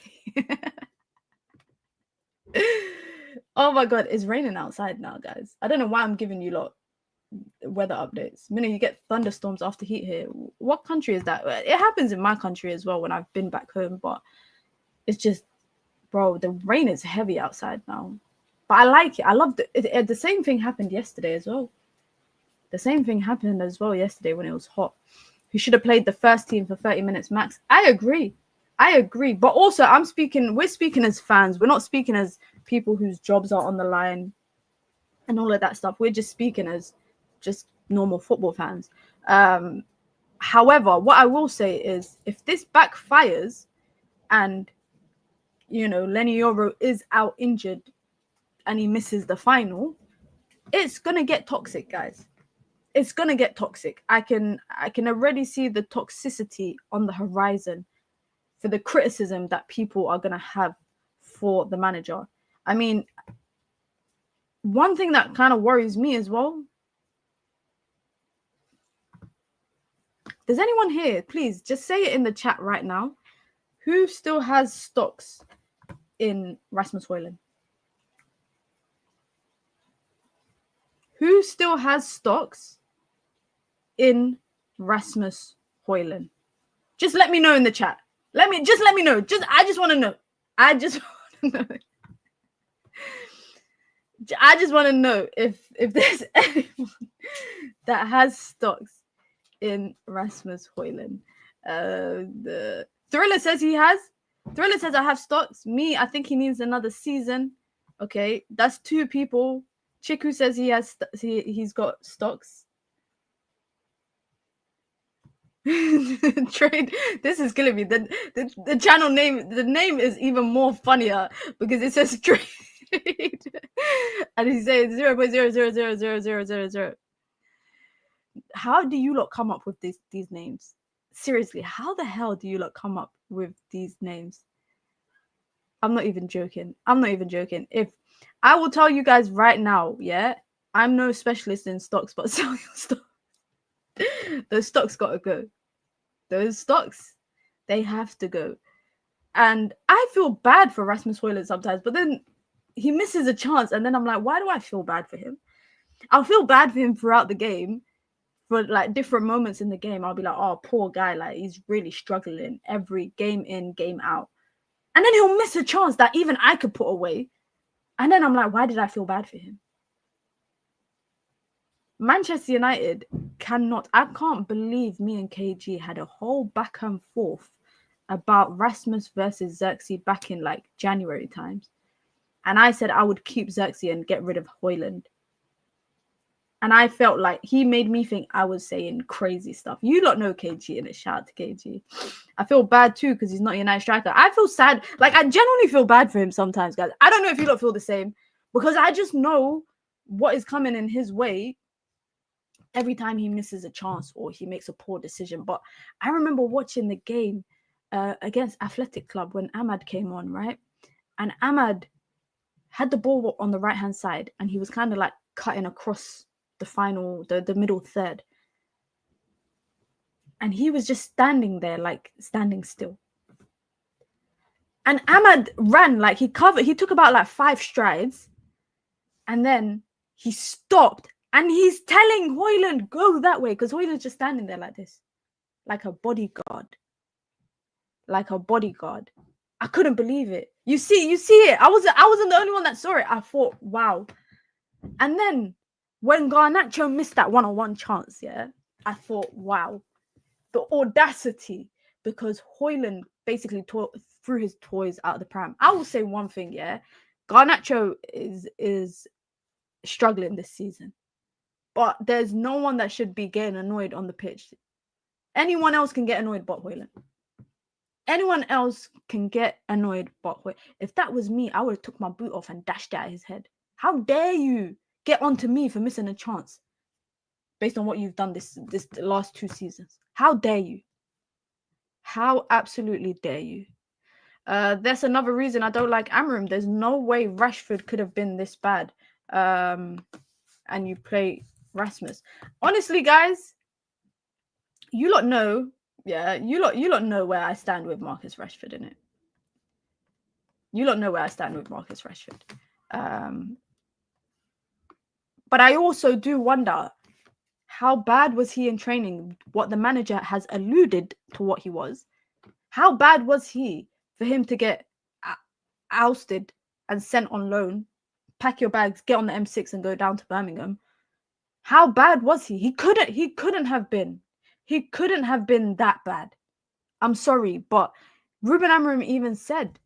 Oh my God, it's raining outside now, guys. I don't know why I'm giving you lot weather updates. You get thunderstorms after heat here. What country is that? It happens in my country as well when I've been back home, but it's just, bro, the rain is heavy outside now. But I like it. I love it. The same thing happened yesterday as well. The same thing happened as well yesterday when it was hot. He should have played the first team for 30 minutes max. I agree. But also, we're speaking as fans. We're not speaking as people whose jobs are on the line and all of that stuff. We're just speaking as just normal football fans. However, what I will say is if this backfires and, Lenny Yoro is out injured and he misses the final, it's going to get toxic, guys. It's going to get toxic. I can already see the toxicity on the horizon for the criticism that people are going to have for the manager. I mean, one thing that kind of worries me as well. Does anyone here, please, just say it in the chat right now, who still has stocks in Rasmus Hojlund? Who still has stocks in Rasmus Hojlund? Just let me know in the chat. Let me know. I just want to know. I just want to know if there's anyone that has stocks in Rasmus Hojlund. The Thriller says he has. Thriller says I have stocks. Me, I think he needs another season. Okay, that's 2 people. Chiku says he has. He's got stocks. Trade. This is killing me. The channel name. The name is even more funnier because it says trade, and he says 0.0000000. How do you lot come up with these names? Seriously, how the hell do you lot come up with these names? I'm not even joking. If I will tell you guys right now, yeah, I'm no specialist in stocks, but sell your stock. Those stocks gotta go. Those stocks, they have to go. And I feel bad for Rasmus Hojlund sometimes, but then he misses a chance, and then I'm like, why do I feel bad for him? I'll feel bad for him throughout the game. For like different moments in the game, I'll be like, oh, poor guy, like he's really struggling every game in, game out. And then he'll miss a chance that even I could put away. And then I'm like, why did I feel bad for him? Manchester United I can't believe me and KG had a whole back and forth about Rasmus versus Xerxes back in like January times. And I said I would keep Xerxes and get rid of Hojlund. And I felt like he made me think I was saying crazy stuff. You lot know KG, and a shout out to KG. I feel bad too because he's not a United striker. I feel sad. Like, I genuinely feel bad for him sometimes, guys. I don't know if you lot feel the same because I just know what is coming in his way every time he misses a chance or he makes a poor decision. But I remember watching the game against Athletic Club when Ahmad came on, right? And Ahmad had the ball on the right-hand side and he was kind of like cutting across the middle third. And he was just standing there, like standing still. And Ahmad ran, like he took about like 5 strides. And then he stopped and he's telling Hojlund, go that way. Because Hojlund's just standing there like this, like a bodyguard. I couldn't believe it. You see it. I wasn't the only one that saw it. I thought, wow. And then when Garnacho missed that one-on-one chance, yeah, I thought, wow, the audacity, because Hojlund basically threw his toys out of the pram. I will say one thing, yeah, Garnacho is struggling this season, but there's no one that should be getting annoyed on the pitch. Anyone else can get annoyed but Hojlund. Anyone else can get annoyed but Hojlund. If that was me, I would have took my boot off and dashed it at his head. How dare you get onto me for missing a chance based on what you've done this last 2 seasons? How dare you? How absolutely dare you? That's another reason I don't like Amorim. There's no way Rashford could have been this bad. And you play Rasmus. Honestly, guys, you lot know, you lot know where I stand with Marcus Rashford, innit? You lot know where I stand with Marcus Rashford. But I also do wonder, how bad was he in training? What the manager has alluded to what he was. How bad was he for him to get ousted and sent on loan, pack your bags, get on the M6 and go down to Birmingham? How bad was he? He couldn't have been. He couldn't have been that bad. I'm sorry, but Ruben Amorim even said,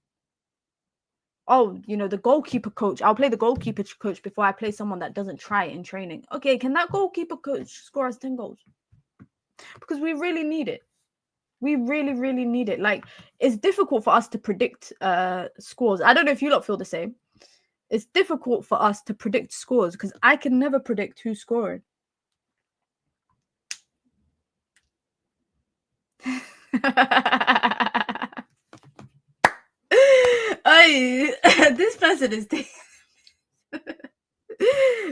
oh, you know, the goalkeeper coach, I'll play the goalkeeper coach before I play someone that doesn't try in training. Okay, can that goalkeeper coach score us 10 goals? Because we really need it. We really, really need it. Like, it's difficult for us to predict scores. I don't know if you lot feel the same. It's difficult for us to predict scores because I can never predict who's scoring. This person is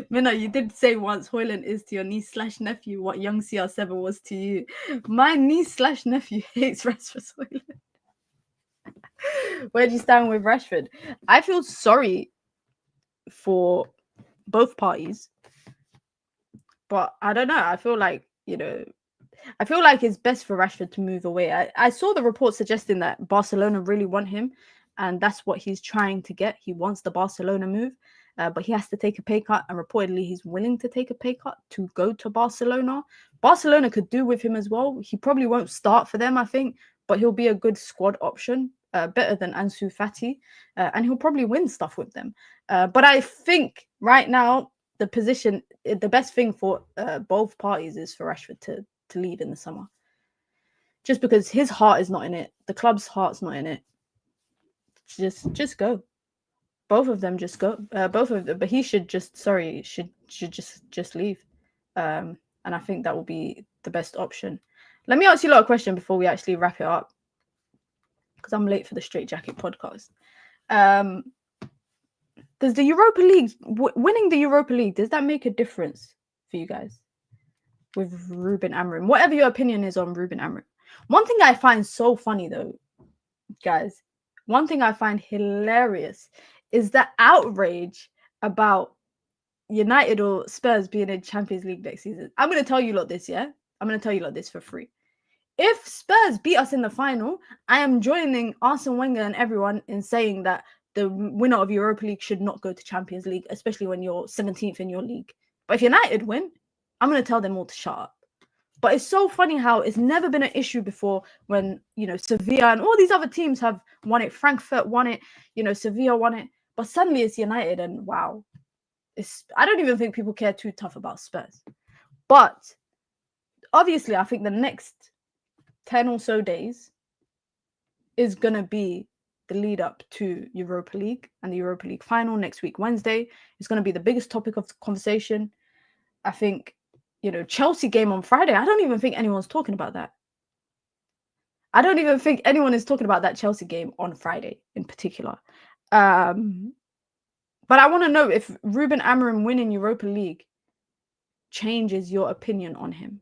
Minna, you did say once Hojlund is to your niece/nephew what young CR7 was to you. My niece/nephew hates Rasmus Hojlund. Where do you stand with Rashford? I feel sorry for both parties, but I don't know. I feel like, you know, I feel like it's best for Rashford to move away. I saw the report suggesting that Barcelona really want him, and that's what he's trying to get. He wants the Barcelona move, but he has to take a pay cut, and reportedly he's willing to take a pay cut to go to Barcelona. Barcelona could do with him as well. He probably won't start for them, I think, but he'll be a good squad option, better than Ansu Fati, and he'll probably win stuff with them. But I think right now, the best thing for both parties is for Rashford to leave in the summer, just because his heart is not in it, the club's heart's not in it. Just go. Both of them just go. Both of them, but he should just leave. And I think that will be the best option. Let me ask you a lot of questions before we actually wrap it up, because I'm late for the Straight Jacket podcast. Does the Europa League, winning the Europa League, does that make a difference for you guys with Ruben Amorim? Whatever your opinion is on Ruben Amorim. One thing I find so funny though, guys, one thing I find hilarious is the outrage about United or Spurs being in Champions League next season. I'm going to tell you lot this, yeah? I'm going to tell you lot this for free. If Spurs beat us in the final, I am joining Arsene Wenger and everyone in saying that the winner of Europa League should not go to Champions League, especially when you're 17th in your league. But if United win, I'm going to tell them all to shut up. But it's so funny how it's never been an issue before when, you know, Sevilla and all these other teams have won it. Frankfurt won it, you know, Sevilla won it. But suddenly it's United and wow. I don't even think people care too tough about Spurs. But obviously, I think the next 10 or so days is going to be the lead up to Europa League and the Europa League final next week, Wednesday. It's going to be the biggest topic of conversation. I think, you know, Chelsea game on Friday, I don't even think anyone's talking about that. I don't even think anyone is talking about that Chelsea game on Friday in particular. But I want to know if Ruben Amorim winning Europa League changes your opinion on him.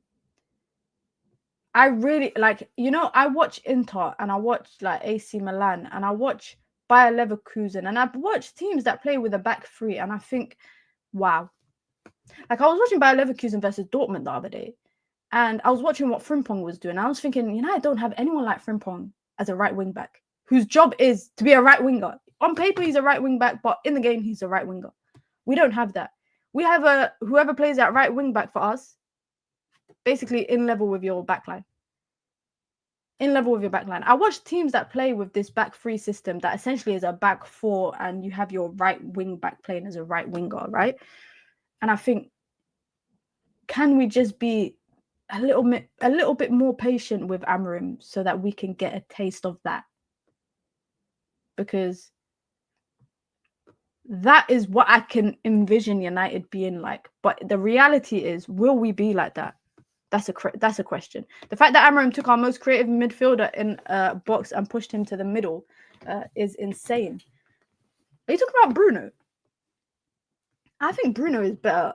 I really, like, you know, I watch Inter and I watch like AC Milan and I watch Bayer Leverkusen and I've watched teams that play with a back three and I think, wow. Like, I was watching Bayer Leverkusen versus Dortmund the other day and I was watching what Frimpong was doing. I was thinking, you know, I don't have anyone like Frimpong as a right wing back whose job is to be a right winger. On paper, he's a right wing back, but in the game, he's a right winger. We don't have that. We have whoever plays that right wing back for us, basically in level with your backline. In level with your backline. I watch teams that play with this back three system that essentially is a back four and you have your right wing back playing as a right winger, right? And I think, can we just be a little bit more patient with Amorim so that we can get a taste of that? Because that is what I can envision United being like. But the reality is, will we be like that? That's a question. The fact that Amorim took our most creative midfielder in a box and pushed him to the middle is insane. Are you talking about Bruno? I think Bruno is better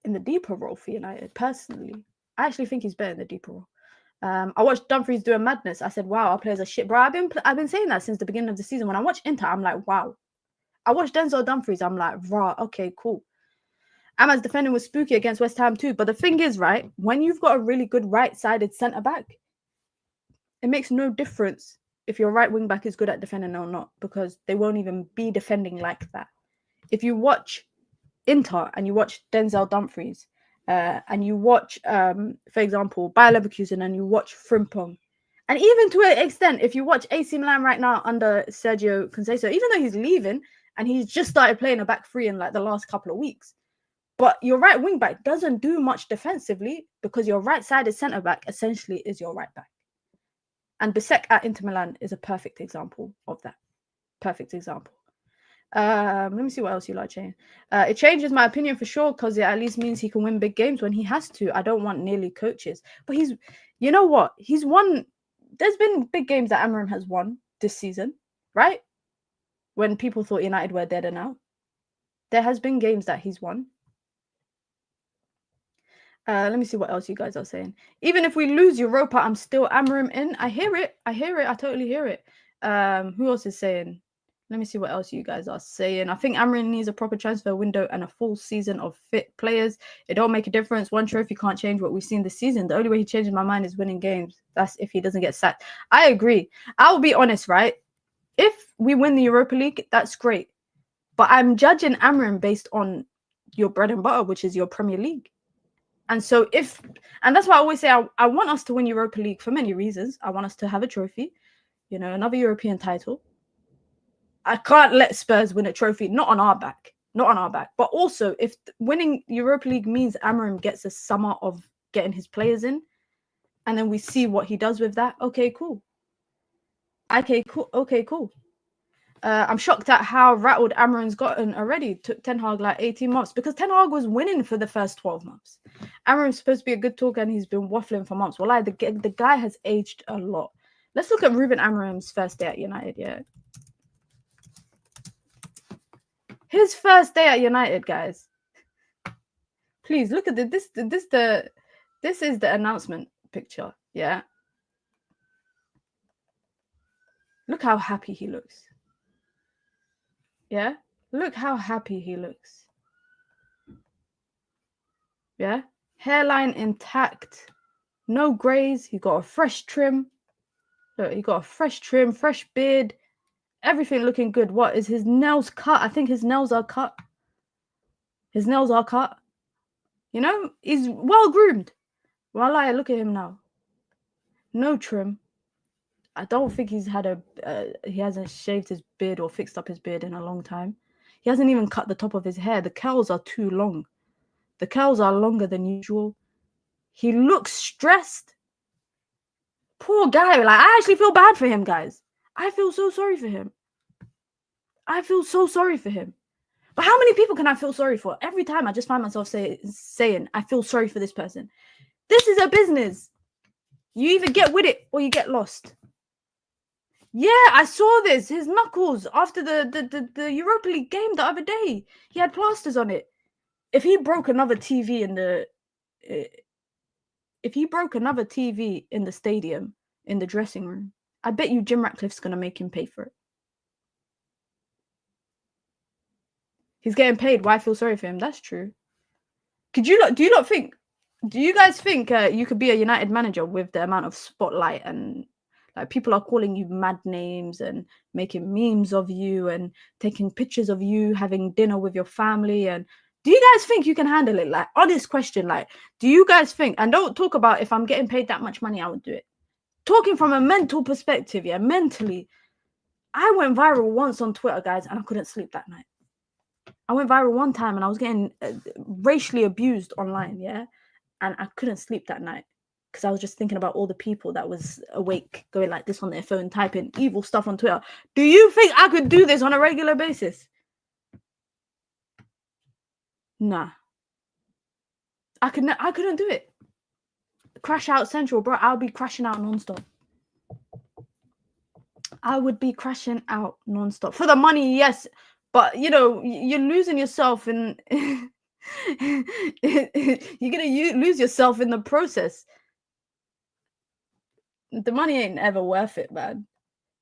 in the deeper role for United, personally. I actually think he's better in the deeper role. I watched Dumfries do a madness. I said, wow, our players are shit. Bro, I've been saying that since the beginning of the season. When I watch Inter, I'm like, wow. I watched Denzel Dumfries. I'm like, rah, okay, cool. Ahmad's defending was spooky against West Ham too. But the thing is, right, when you've got a really good right-sided centre-back, it makes no difference if your right wing-back is good at defending or not, because they won't even be defending like that. If you watch Inter and you watch Denzel Dumfries and you watch, for example, Bayer Leverkusen and you watch Frimpong, and even to an extent, if you watch AC Milan right now under Sergio Conceição, even though he's leaving and he's just started playing a back three in like the last couple of weeks, but your right wing back doesn't do much defensively because your right-sided centre back essentially is your right back. And Bisek at Inter Milan is a perfect example of that. Perfect example. Let me see what else you like, Jane. It changes my opinion for sure because it at least means he can win big games when he has to. I don't want nearly coaches. But you know what? He's won. There's been big games that Amorim has won this season, right? When people thought United were dead and out. There has been games that he's won. Let me see what else you guys are saying. Even if we lose Europa, I'm still Amorim in. I hear it. I totally hear it. Who else is saying? Let me see what else you guys are saying. I think Amorim needs a proper transfer window and a full season of fit players. It don't make a difference. One trophy can't change what we've seen this season. The only way he changes my mind is winning games. That's if he doesn't get sacked. I agree. I'll be honest, right? If we win the Europa League, that's great. But I'm judging Amorim based on your bread and butter, which is your Premier League. And so and that's why I always say I want us to win Europa League for many reasons. I want us to have a trophy, another European title. I can't let Spurs win a trophy, not on our back. But also, if winning Europa League means Amorim gets a summer of getting his players in, and then we see what he does with that, okay, cool. I'm shocked at how rattled Amorim's gotten already. Took Ten Hag like 18 months because Ten Hag was winning for the first 12 months. Amorim's supposed to be a good talker and he's been waffling for months. Well, the guy has aged a lot. Let's look at Ruben Amorim's first day at United, yeah. His first day at United, guys. Please look at this is the announcement picture, yeah. Look how happy he looks. Yeah? Look how happy he looks. Yeah? Hairline intact. No grays. He got a fresh trim. Look, he got a fresh trim, fresh beard. Everything looking good. What is his nails cut? I think his nails are cut. He's well groomed. Wallah, look at him now. No trim. I don't think he's had he hasn't shaved his beard or fixed up his beard in a long time. He hasn't even cut the top of his hair. The curls are too long. The curls are longer than usual. He looks stressed. Poor guy. Like, I actually feel bad for him, guys. I feel so sorry for him. But how many people can I feel sorry for? Every time I just find myself saying, I feel sorry for this person. This is a business. You either get with it or you get lost. Yeah, I saw this. His knuckles after the Europa League game the other day. He had plasters on it. If he broke another TV in the stadium, in the dressing room, I bet you Jim Ratcliffe's going to make him pay for it. He's getting paid. Why feel sorry for him? That's true. Do you guys think you could be a United manager with the amount of spotlight and like people are calling you mad names and making memes of you and taking pictures of you having dinner with your family? And do you guys think you can handle it? Like, honest question, like, do you guys think, and don't talk about if I'm getting paid that much money, I would do it. Talking from a mental perspective, yeah, mentally, I went viral once on Twitter, guys, and I couldn't sleep that night. I went viral one time and I was getting racially abused online, yeah? And I couldn't sleep that night because I was just thinking about all the people that was awake, going like this on their phone, typing evil stuff on Twitter. Do you think I could do this on a regular basis? Nah. I couldn't do it. Crash out central, bro. I'll be crashing out nonstop. I would be crashing out nonstop for the money, yes, but you know, you're losing yourself in. You're gonna lose yourself in the process. The money ain't ever worth it, man.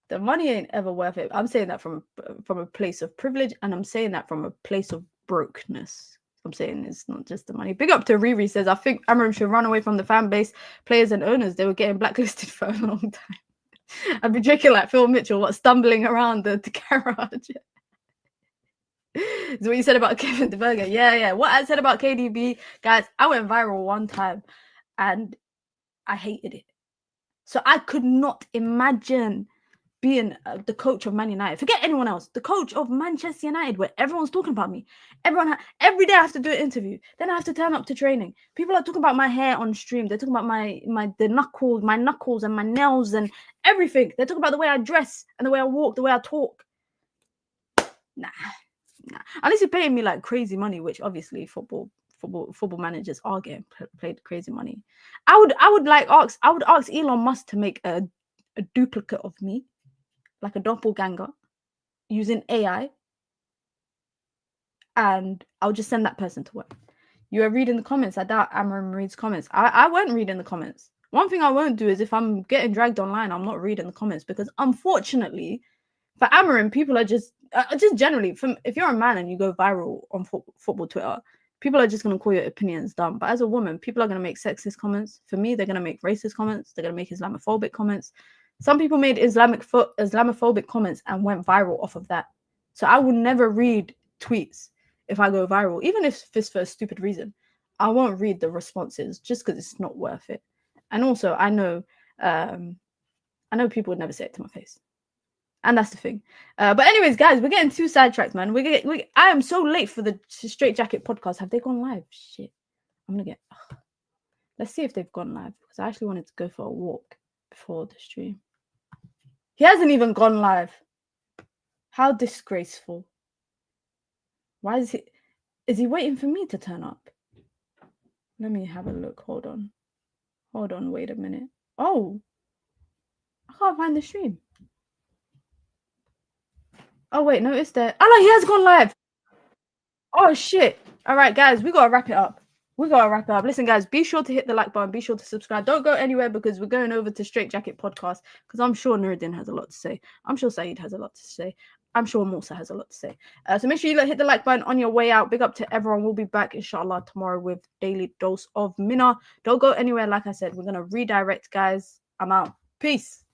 The money ain't ever worth it. I'm saying that from a place of privilege, and I'm saying that from a place of brokenness. I'm saying it's not just the money. Big up to Riri says, I think Amorim should run away from the fan base, players and owners. They were getting blacklisted for a long time. I'd be drinking like Phil Mitchell, stumbling around the garage. Is what you said about Kevin De Burger. Yeah. What I said about KDB, guys, I went viral one time and I hated it. So I could not imagine being the coach of Man United. Forget anyone else. The coach of Manchester United, where everyone's talking about me. Every day I have to do an interview. Then I have to turn up to training. People are talking about my hair on stream. They're talking about my knuckles and my nails and everything. They're talking about the way I dress and the way I walk, the way I talk. Nah. Unless you're paying me like crazy money, which obviously football managers are getting paid crazy money. I would ask Elon Musk to make a duplicate of me, like a doppelganger, using AI, and I'll just send that person to work. You are reading the comments. I doubt Amorim reads comments. I won't read in the comments. One thing I won't do is if I'm getting dragged online, I'm not reading the comments, because unfortunately for Amorim, people are just generally, if you're a man and you go viral on football Twitter, people are just going to call your opinions dumb. But as a woman, people are going to make sexist comments. For me, they're going to make racist comments. They're going to make Islamophobic comments. Some people made Islamophobic comments and went viral off of that. So I will never read tweets if I go viral, even if it's for a stupid reason. I won't read the responses just because it's not worth it. And also, I know people would never say it to my face. And that's the thing. But anyways, guys, we're getting too sidetracked, man. I am so late for the Straight Jacket podcast. Have they gone live? Shit. I'm going to get... Let's see if they've gone live, because I actually wanted to go for a walk before the stream. He hasn't even gone live. How disgraceful. Why is he... Is he waiting for me to turn up? Let me have a look. Hold on. Wait a minute. Oh. I can't find the stream. Oh, wait, no, it's there. Oh, no, he has gone live. Oh, shit. All right, guys, we got to wrap it up. Listen, guys, be sure to hit the like button. Be sure to subscribe. Don't go anywhere, because we're going over to Straight Jacket Podcast, because I'm sure Nuruddin has a lot to say. I'm sure Saeed has a lot to say. I'm sure Musa has a lot to say. So make sure you hit the like button on your way out. Big up to everyone. We'll be back, inshallah, tomorrow with Daily Dose of Mina. Don't go anywhere. Like I said, we're going to redirect, guys. I'm out. Peace.